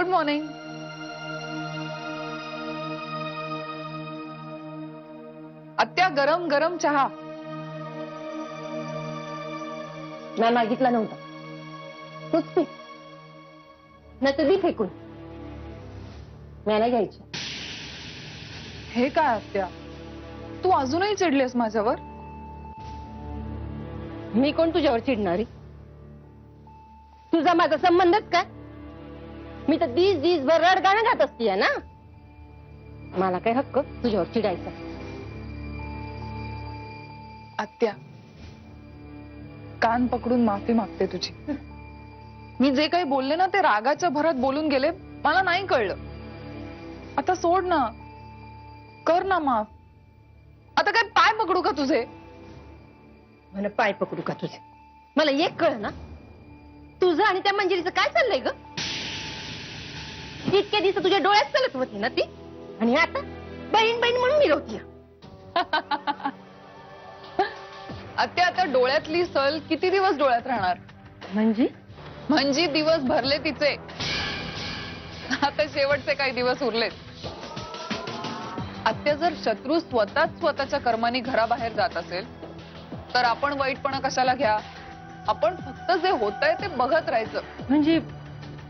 Good morning. आत्या, गरम गरम चहा. मी मागितला नव्हता, तूच पी. नाही तर दी फेकून. मी नाही घ्यायची. हे काय आत्या, तू अजूनही चिडलीस माझ्यावर? मी कोण तुझ्यावर चिडणारी? तुझा माझा संबंधच काय? मी तर दिस भर रडगाणं घात असतीये ना. मला काय हक्क तुझ्यावर चिडायचा? आत्या, कान पकडून माफी मागते तुझी. मी जे काही बोलले ना ते रागाच्या भरात बोलून गेले. मला नाही कळलं. आता सोड ना, कर ना माफ. आता काय पाय पकडू का तुझे? मला पाय पकडू का तुझे? मला एक कळ ना, तुझं आणि त्या मंजिरीचं काय चाललंय ग? इतके दिवस तुझ्या डोळ्यात चालत होती ना ती, आणि आता बहीण बहीण म्हणून मिरवती. आत्या, आता डोळ्यातली सल किती दिवस डोळ्यात राहणार? म्हणजे दिवस भरले तिचे. आता शेवटचे काही दिवस उरलेत. आत्या, जर शत्रू स्वतःच्या कर्माने घराबाहेर जात असेल तर आपण वाईटपणा कशाला घ्या? आपण फक्त जे होतंय ते बघत राहायचं. म्हणजे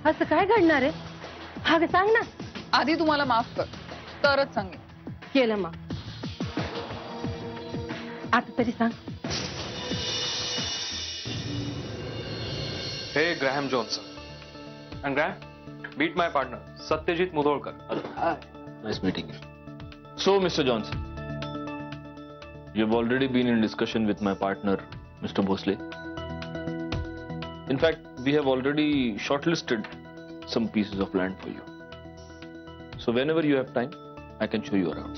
असं काय घडणार आहे? हा ग सांग ना. आधी तुम्हाला माफ कर, तरच सांगेन. केलं मग. आता तरी सांग. Hey, Graham Johnson. And Graham, meet my partner, Satyajit Mudholkar. Hi. Nice meeting you. So, Mr. Johnson, you've already been in discussion with my partner, Mr. Bhosle. In fact, we have already shortlisted some pieces of land for you. So, whenever you have time, I can show you around.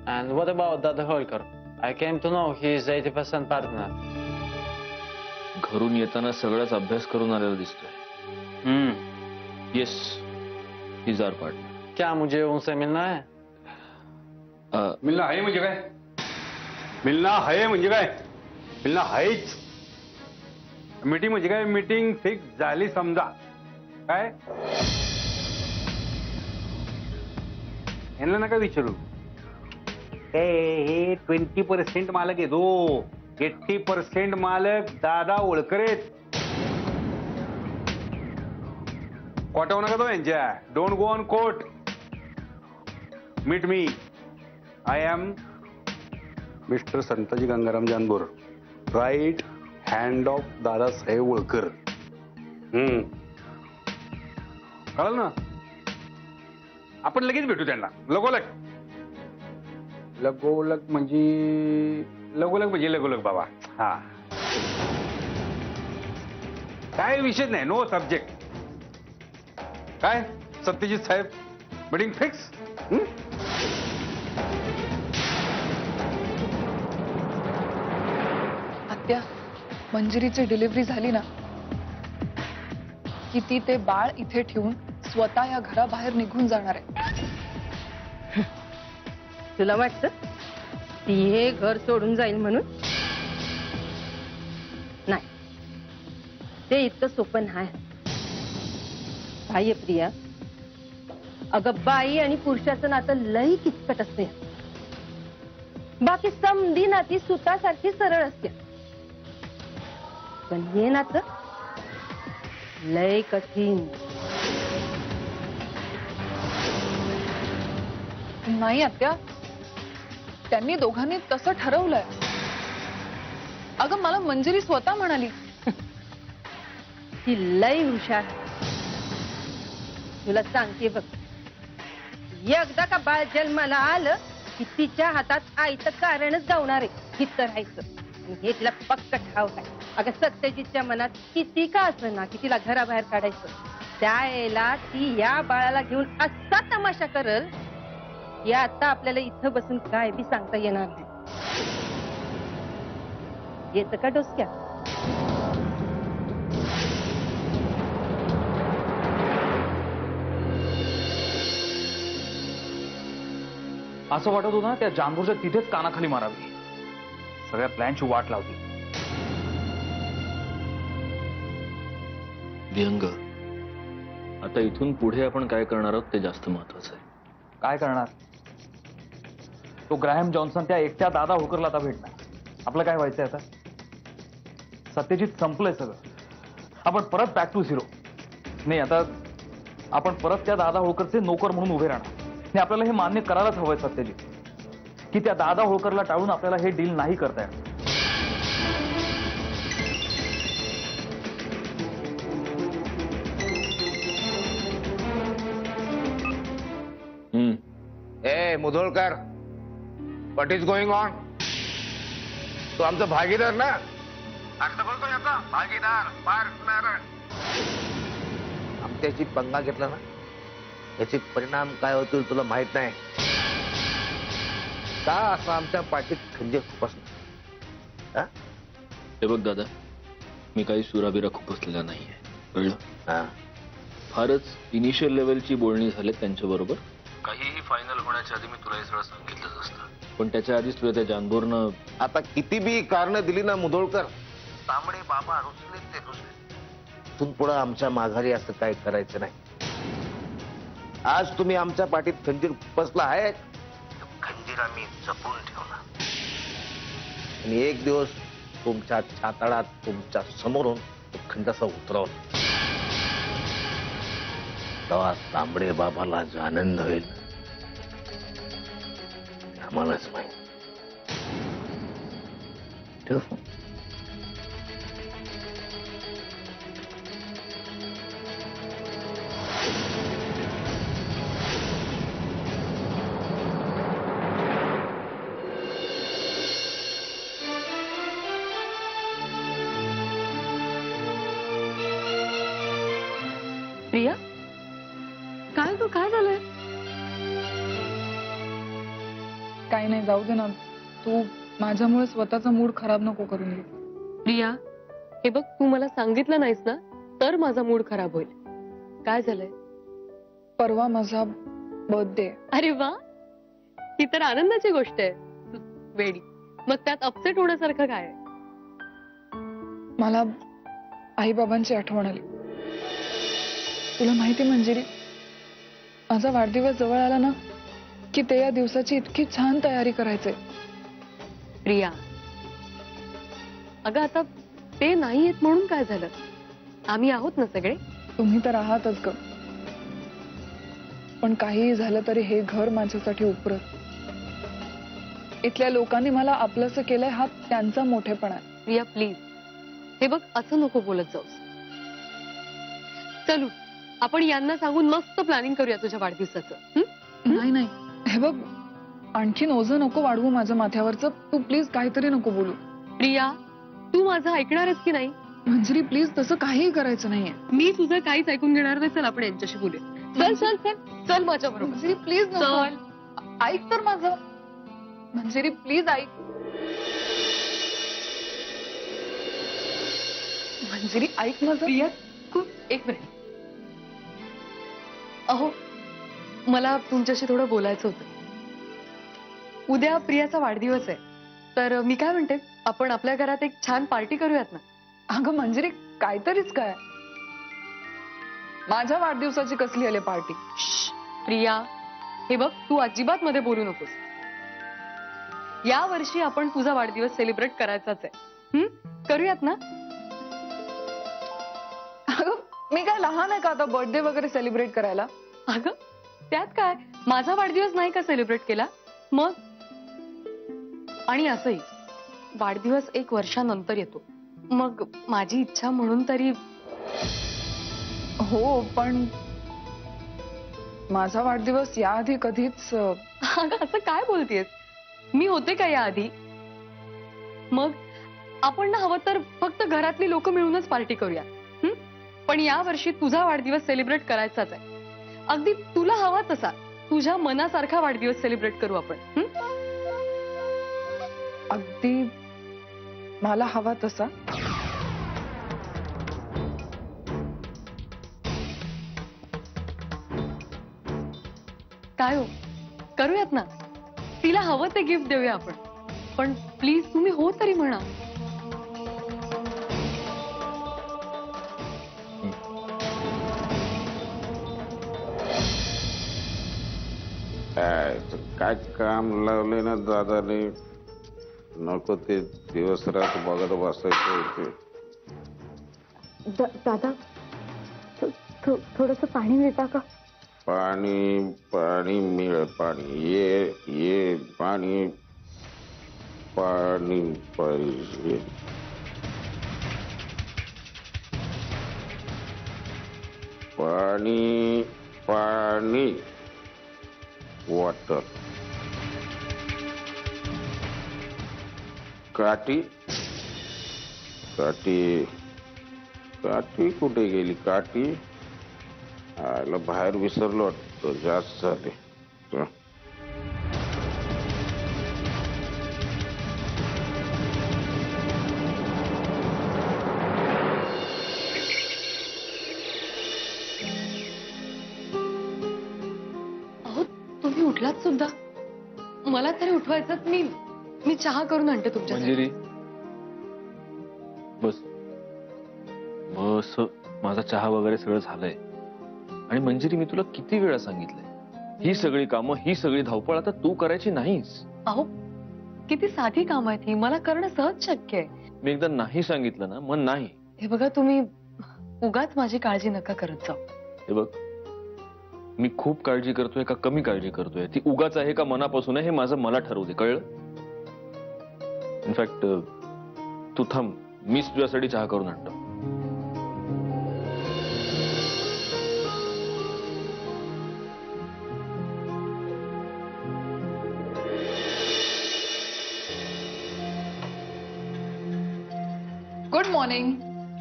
And what about Dada Holker? I came to know he is 80% partner. घरून येताना सगळाच अभ्यास करून आलेला दिसतोय. Yes, he's our partner. क्या मुझे उनसे मिलना है? मिलना आहे म्हणजे काय? मिलना आहे म्हणजे काय? मिलना आहेच. मीटिंग म्हणजे काय? मीटिंग फिक्स झाली समजा. काय यांना नका विचारू. हे 20% मालक आहे तो. 80% मालक दादा होळकर आहेत. कोटावू नका तो यांच्या. Don't go on court. Meet me. I am mister Santaji Gangaram Janbor, right hand of Dadasaheb Holkar. कळलं ना? आपण लगेच भेटू त्यांना. लगोलग लगोलग म्हणजे लगोलग बाबा. हा, काय विषय नाही. No subject. काय सत्यजित साहेब, मीटिंग फिक्स. आत्या, मंजिरीची डिलिव्हरी झाली ना की ती ते बाळ इथे ठेवून स्वतः या घराबाहेर निघून जाणार आहे. तुला वाटतं ती हे घर सोडून जाईल म्हणून? नाही, ते इतकं सोपं नाही. बाह्य प्रिया, अगं बाई आणि पुरुषाचं नातं लई किचकट असते. बाकी समधी नाती सुतासारखी सरळ असते, पण हे नातं लय कठीण. नाही आत्या, त्यांनी दोघांनी तसं ठरवलंय. अगं, मला मंजिरी स्वतः म्हणाली. ती लय हुशार. तुला सांगते बघ, एकदा का बाळ जन्माला आलं की तिच्या हातात आईचं कारणच जावणार आहे हित राहायचं. आणि हे तिला पक्क ठाव आहे. अगं, सत्यजितच्या मनात किती का असं ना की तिला घराबाहेर काढायचं. त्यावेळेला ती या बाळाला घेऊन असा तमाशा करल की आता आपल्याला इथं बसून काय बी सांगता येणार नाही. येतं का डोसक्यात? असं वाटत होतं ना त्या जानबूरच्या तिथेच कानाखाली मारावी. सगळ्या प्लॅनची वाट लावली. विहंग, आता इथून पुढे आपण काय करणार आहोत ते जास्त महत्वाचं आहे. काय करणार? तो ग्रॅहम जॉन्सन त्या एकट्या दादा होकरला आता भेटणार. आपलं काय व्हायचंय आता? सत्यजित संपलंय सगळं. आपण परत बॅक टू झिरो. नाही, आता आपण परत त्या दादा होळकरचे नोकर म्हणून उभे राहणार. नाही, आपल्याला हे मान्य करायलाच हवंय सत्यजित, की त्या दादा होळकरला टाळून आपल्याला हे डील नाही करता येणार. ए Mudholkar, what is going on? तो आमचा भागीदार ना? अर्थ बोलतो याचा भागीदार, पार्टनर. आमच्याशी पंगा घेतला ना, याचे परिणाम काय होतील तुला माहित नाही. का असं आमच्या पाठीत खंजीर खुपसला? हे बघ दादा, मी काही सुराबिरा खुपसलेला नाहीये, कळलं? फारच इनिशियल लेवलची बोलणी झाली त्यांच्याबरोबर. काहीही फायनल होण्याच्या आधी मी तुला हे सगळं सांगितलंच असतं. पण त्याच्या आधीच तुला त्या जानबोरनं आता किती बी कारणं दिली ना मुधोळकर, तांबडे बाबा रुसले ते रुसले. इथून पुढं आमच्या माघारी असं काय करायचं नाही. आज तुम्ही आमच्या पाठीत खंजीर खुपसला आहे, खंजीर आम्ही जपून ठेवणार. आणि एक दिवस तुमच्या छाताळात तुमच्या समोरून तो खंडासा उतरवला, तेव्हा तांबडे बाबाला जो आनंद होईल आम्हालाच माहित. ठेव. प्रिया, काय गं, काय झालंय? काही नाही, जाऊ दे ना. तू माझ्यामुळे स्वतःचा मूड खराब नको करून घे. प्रिया, हे बघ, तू मला सांगितलं नाहीस ना, तर माझा मूड खराब होईल. काय झालंय? परवा माझा बर्थडे. अरे वा, ही तर आनंदाची गोष्ट आहे. वेडी, मग त्यात अपसेट होण्यासारखं काय आहे? मला आई बाबांची आठवण आली. तुला माहिती मंजिरी, माझा वाढदिवस जवळ आला ना की ते या दिवसाची इतकी छान तयारी करायचे. प्रिया, अगं आता ते नाही येत म्हणून काय झालं? आम्ही आहोत ना सगळे. तुम्ही तर आहातच ग, पण काहीही झालं तरी हे घर माझ्यासाठी उपरत. इथल्या लोकांनी मला आपलंसं केलंय, हा त्यांचा मोठेपणा आहे. प्रिया प्लीज, हे बघ, असं नको बोलत जाऊस. चलू, आपण यांना सांगून मस्त प्लॅनिंग करूया तुझ्या वाढदिवसाचं. नाही नाही, हे बघ, आणखीन ओझं नको वाढवू माझ्या माथ्यावरचं. तू प्लीज काहीतरी नको बोलू. प्रिया, तू माझं ऐकणारच की नाही? मंजिरी प्लीज, तसं काहीही करायचं नाहीये. मी तुझं काहीच ऐकून घेणार नाही. चल आपण यांच्याशी बोलूया. चल चल चल चल माझ्या बरोबर. मंजिरी प्लीज, चल. ऐक तर माझं. मंजिरी प्लीज ऐक. मंजिरी ऐक माझं. प्रिया, एक मिनिट. अहो, मला तुमच्याशी थोडं बोलायचं होतं. उद्या प्रियाचा वाढदिवस आहे, तर मी काय म्हणते, आपण आपल्या घरात एक छान पार्टी करूयात ना? अगं मंजिरी, काहीतरीच काय, माझ्या वाढदिवसाची कसली आली पार्टी? प्रिया, हे बघ, तू अजिबात मध्ये बोलू नकोस. या वर्षी आपण तुझा वाढदिवस सेलिब्रेट करायचाच आहे. करूयात ना? अगं मी काय लहान आहे का आता बर्थडे वगैरे सेलिब्रेट करायला? अगं त्यात काय, माझा वाढदिवस नाही का सेलिब्रेट केला मग? आणि असंही वाढदिवस 1 वर्षानंतर येतो, मग माझी इच्छा म्हणून तरी. हो, पण माझा वाढदिवस याआधी कधीच. अगं असं काय बोलतेस? मी होते का याआधी? मग आपण ना हवं तर फक्त घरातली लोक मिळूनच पार्टी करूया. पण या वर्षी तुझा वाढदिवस सेलिब्रेट करायचाच आहे. अगदी तुला हवा तसा, तुझ्या मनासारखा वाढदिवस सेलिब्रेट करू आपण. अगदी मला हवा तसा? काय हो, करूयात ना. तिला हवं ते गिफ्ट देऊया आपण. पण प्लीज तुम्ही हो तरी म्हणा. काय काम लावले ना दादाने, नको ते दिवस रात बघत बसायचं होते. दादा थोडस पाणी मिळता का? पाणी पाणी मिळ पाणी ये पाणी पाणी पाहिजे. पाणी पाणी वॉटर. काठी काठी काठी कुठे गेली? काठी आला बाहेर विसरलो वाटतं, जास्त झाले. अहो तुम्ही उठलात सुद्धा. मला तरी उठवायचं. मी चहा करून आणते तुमच्यासाठी. मंजिरी बस बस, माझा चहा वगैरे सगळं झालंय. आणि मंजिरी, मी तुला किती वेळा सांगितलंय, ही सगळी कामं, ही सगळी धावपळ आता तू करायची नाहीस. अहो किती साधी काम आहेत ही, मला करणं सहज शक्य आहे. मी एकदा नाही सांगितलं ना, मग नाही. हे बघा, तुम्ही उगाच माझी काळजी नका करत जाऊ. हे बघ, मी खूप काळजी करतोय का कमी काळजी करतोय, ती उगाच आहे का मनापासून आहे, हे माझं मला ठरवू दे, कळलं? इनफॅक्ट तू थांब, मीच तुझ्यासाठी चहा करून आणतो. Good morning.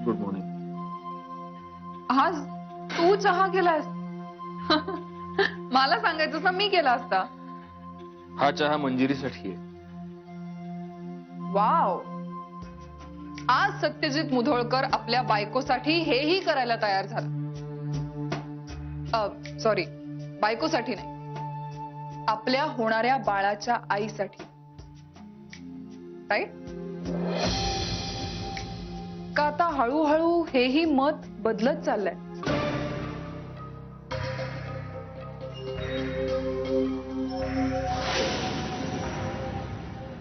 Good morning. आज तू चहा केलास? मला सांगायचं ना, मी केला असता. हा चहा मंजिरीसाठी आहे. वाव, आज सत्यजित मुधोळकर आपल्या बायकोसाठी हेही करायला तयार झाला. सॉरी, बायकोसाठी नाही, आपल्या होणाऱ्या बाळाच्या आईसाठी. राईट? का आता हळूहळू हेही मत बदलत चाललंय?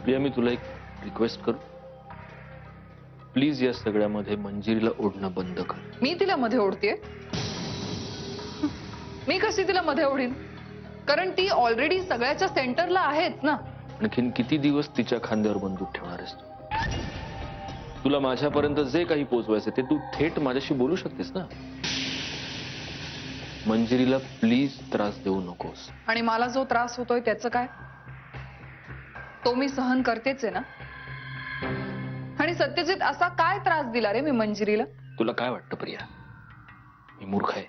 प्रिया, मी तुला एक रिक्वेस्ट करू? प्लीज या सगळ्यामध्ये मंजिरीला ओढणं बंद कर. मी तिला मध्ये ओढतेय? मी कशी तिला मध्ये ओढीन? कारण ती ऑलरेडी सगळ्याच्या सेंटरला आहेच ना. आणखीन किती दिवस तिच्या खांद्यावर बंदूक ठेवणार आहेस तू? तुला माझ्यापर्यंत जे काही पोहोचवायचं ते तू थेट माझ्याशी बोलू शकतेस ना. मंजिरीला प्लीज त्रास देऊ नकोस. आणि मला जो त्रास होतोय त्याचं काय? तो मी सहन करतेच आहे ना. आणि सत्यजित असा काय त्रास दिला रे मी मंजिरीला? तुला काय वाटतं प्रिया, मी मूर्ख आहे?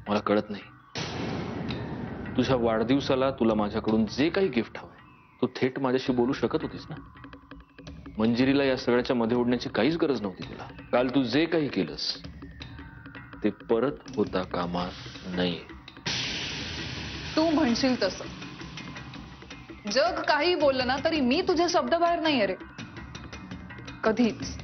मला कळत नाही. तुझ्या वाढदिवसाला तुला माझ्याकडून जे काही गिफ्ट हवंय तू थेट माझ्याशी बोलू शकत होतीस ना. मंजिरीला या सगळ्याच्या मध्ये ओढण्याची काहीच गरज नव्हती तुला. काल तू जे काही केलंस ते परत होता कामा नये. तू म्हणशील तसं. जग काही बोललं ना तरी मी तुझ्या शब्दाबाहेर नाही रे, कधीच.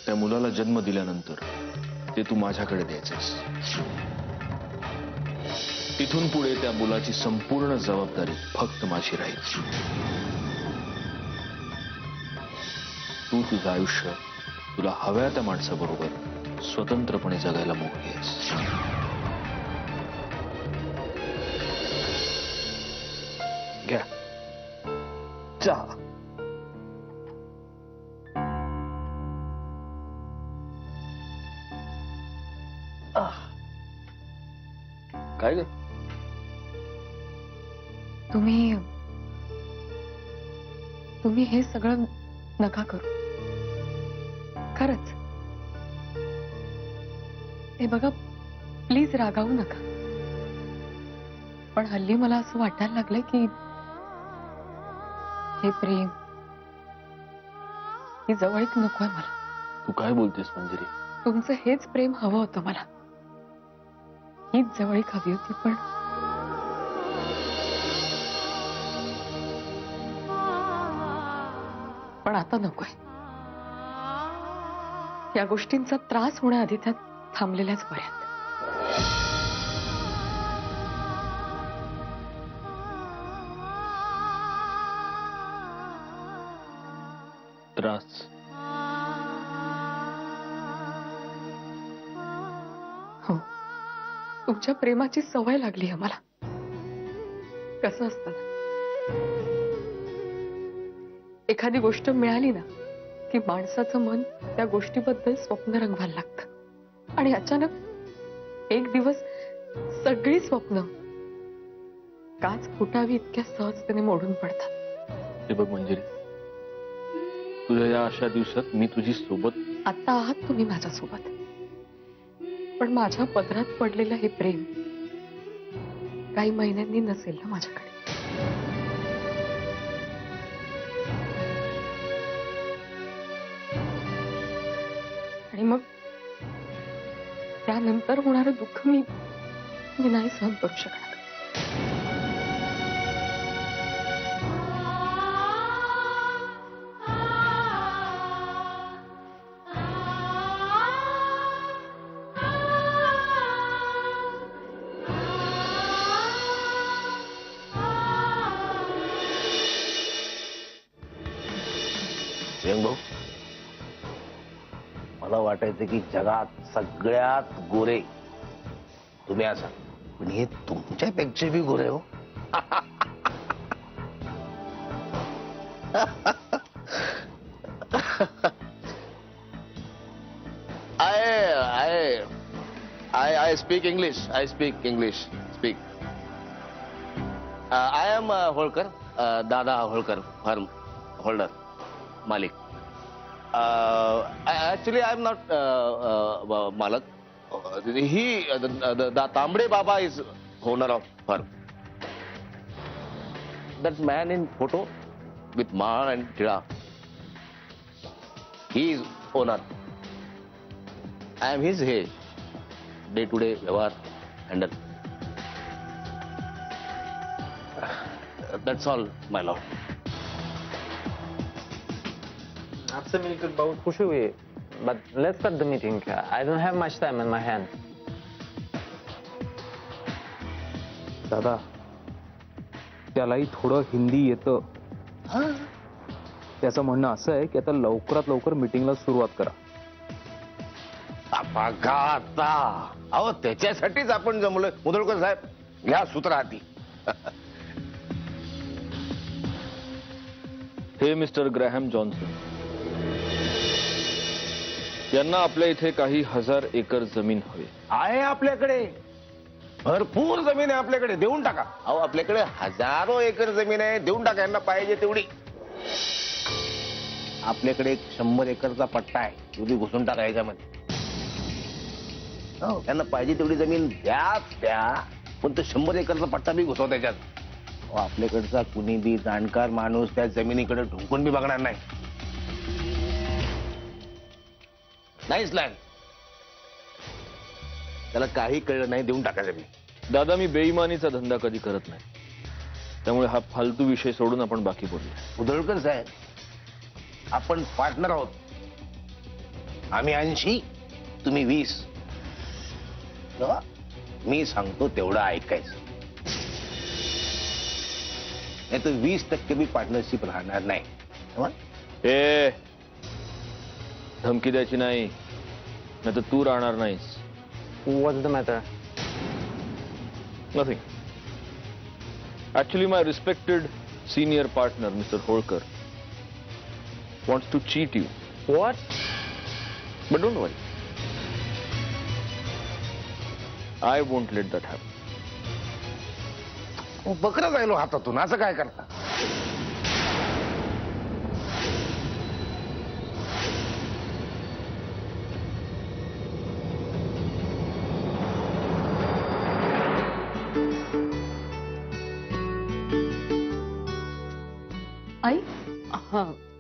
त्या मुलाला जन्म दिल्यानंतर ते तू माझ्याकडे द्यायचंस. तिथून पुढे त्या मुलाची संपूर्ण जबाबदारी फक्त माझी राहील. तू तुझं आयुष्य तुला हव्या त्या माणसाबरोबर स्वतंत्रपणे जगायला मोकळी आहेस. घ्या चहा. काय ग? तुम्ही हे सगळं नका करू. खरंच. हे बघा, प्लीज रागावू नका. पण हल्ली मला असं वाटायला लागलंय की हे प्रेम, ही जवळीक नकोय मला. तू काय बोलतेस मंजिरी? तुमचं हेच प्रेम हवं होतं मला. हीच जवळीक हवी होती, पण आता नकोय. या गोष्टींचा त्रास होण्याआधी त्या थांबलेल्याच बऱ्यात. त्रास? हो, तुमच्या प्रेमाची सवय लागली आहे मला. कसं असतं ना, एखादी गोष्ट मिळाली ना की माणसाचं मन त्या गोष्टीबद्दल स्वप्न रंगवायला लागतं. आणि अचानक एक दिवस सगळी स्वप्न काच फुटावी इतक्या सहजतेने मोडून पडतात. हे बघ मंजिरी, तुझ्या या अशा दिवसात मी तुझी सोबत. आता आहात तुम्ही माझ्यासोबत, पण माझ्या पदरात पडलेलं हे प्रेम काही महिन्यांनी नसेल ना माझ्याकडे. आणि मग त्यानंतर होणारं दुःख मी नाही सहन करू शकणार. भाऊ, मला वाटायचं की जगात सगळ्यात गोरे तुम्ही असाल, पण हे तुमच्यापेक्षा बी गोरे हो. I speak English. I speak English. Speak. I am Holkar, Dada Holkar, farm holder, Malik. Actually, I am not Malak. The Tamde Baba is owner of farm. That man in photo with Ma and Tira, he is owner. I am his head. Day-to-day व्यवहार handle. That's all, my lord. After we could both push away, but let's start the meeting. I don't have much time in my hand. दादा, त्यालाही थोडं हिंदी येतं. त्याचं म्हणणं असं आहे की आता लवकरात लवकर मीटिंगला सुरुवात करा. बघा आता, अहो त्याच्यासाठीच आपण जमलोय. मुदोळकर साहेब, घ्या सूत्र हाती. हे मिस्टर ग्रॅहम जॉन्सन, यांना आपल्या इथे काही 1000 एकर जमीन हवी आहे. आपल्याकडे भरपूर जमीन आहे, आपल्याकडे देऊन टाका. अहो आपल्याकडे हजारो एकर जमीन आहे, देऊन टाका यांना पाहिजे तेवढी. आपल्याकडे एक 100 एकरचा पट्टा आहे, तेवढी घुसून टाका याच्यामध्ये. त्यांना पाहिजे तेवढी जमीन द्या, पण तो 100 एकरचा पट्टा बी घुसव त्याच्यात. आपल्याकडचा कुणी बी जाणकार माणूस त्या जमिनीकडे ढुंकून बी बघणार नाही. नाहीच लँड, त्याला काही कळलं नाही, देऊन टाका जमीन. दादा, मी बेईमानीचा धंदा कधी करत नाही, त्यामुळे हा फालतू विषय सोडून आपण बाकी बोलूया. उदळकर साहेब, आपण पार्टनर आहोत. आम्ही 80, तुम्ही 20. तेव्हा मी सांगतो तेवढं ऐकायचं. नाही तर 20% बी पार्टनरशिप राहणार नाही. तेव्हा ए धमकी द्यायची नाही, नाही तर तू राहणार नाहीस. What's the matter? Nothing. Actually, my respected senior partner, Mr. Holkar, wants to cheat you. What? But don't worry. I won't let that happen. बकरं जायलो हातातून, असं काय करता? आई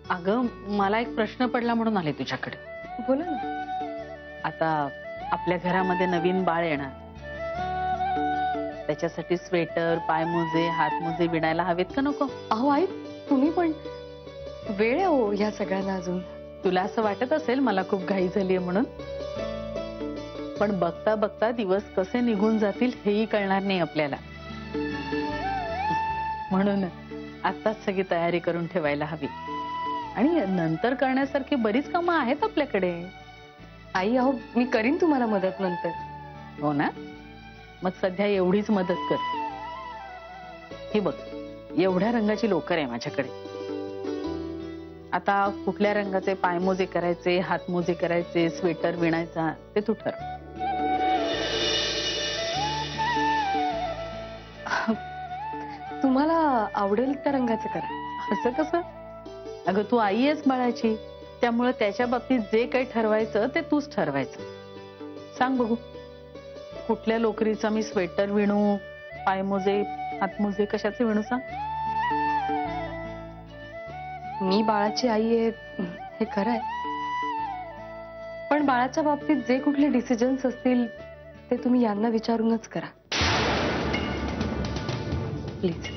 अगं मला एक प्रश्न पडला म्हणून आले तुझ्याकडे. बोला ना. आता आपल्या घरामध्ये नवीन बाळ येणार, त्याच्यासाठी स्वेटर, पायमोजे, हातमोजे विणायला हवेत का नको? अहो आई, तुम्ही पण वेळ आहे हो ह्या सगळ्यांना अजून. तुला असं वाटत असेल मला खूप घाई झालीये म्हणून, पण बघता बघता दिवस कसे निघून जातील हेही कळणार नाही आपल्याला. म्हणून आत्ताच सगळी तयारी करून ठेवायला हवी, आणि नंतर करण्यासारखी बरीच कामं आहेत आपल्याकडे. आई अहो, मी करीन तुम्हाला मदत नंतर. हो ना, मग सध्या एवढीच मदत कर. ही बघ, एवढ्या रंगाची लोकर आहे माझ्याकडे. आता कुठल्या रंगाचे पायमोजे करायचे, हातमोजे करायचे, स्वेटर विणायचा ते तू ठरव. तुम्हाला आवडेल त्या रंगाचं करा. असं कसं? अगं तू आई आहेस बाळाची, त्यामुळे त्याच्या बाबतीत जे काही ठरवायचं ते तूच ठरवायचं. सांग बघू, कुठल्या लोकरीचा मी स्वेटर विणू, पायमोजे, हातमोजे कशाचे विणू सांग. मी बाळाची आई आहे हे खरं आहे, पण बाळाच्या बाबतीत जे कुठले डिसिजन्स असतील ते तुम्ही यांना विचारूनच करा प्लीज.